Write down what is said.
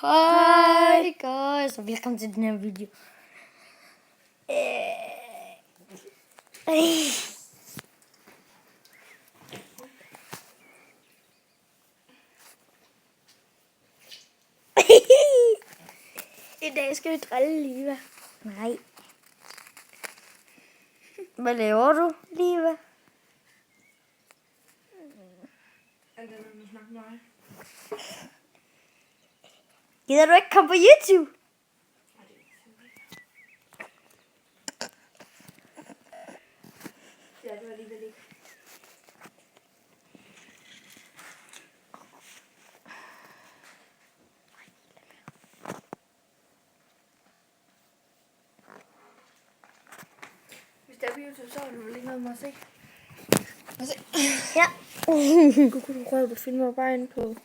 Hej guys, og velkommen til den her video. I dag skal vi drille Liva. Nej. Hvad laver du, Liva? Gider du ikke komme på YouTube? Ja, det var alligevel ikke. Hvis der er på YouTube, så er du vel ikke noget med at se. Ja. Kunne du prøve at filme mig bare ind på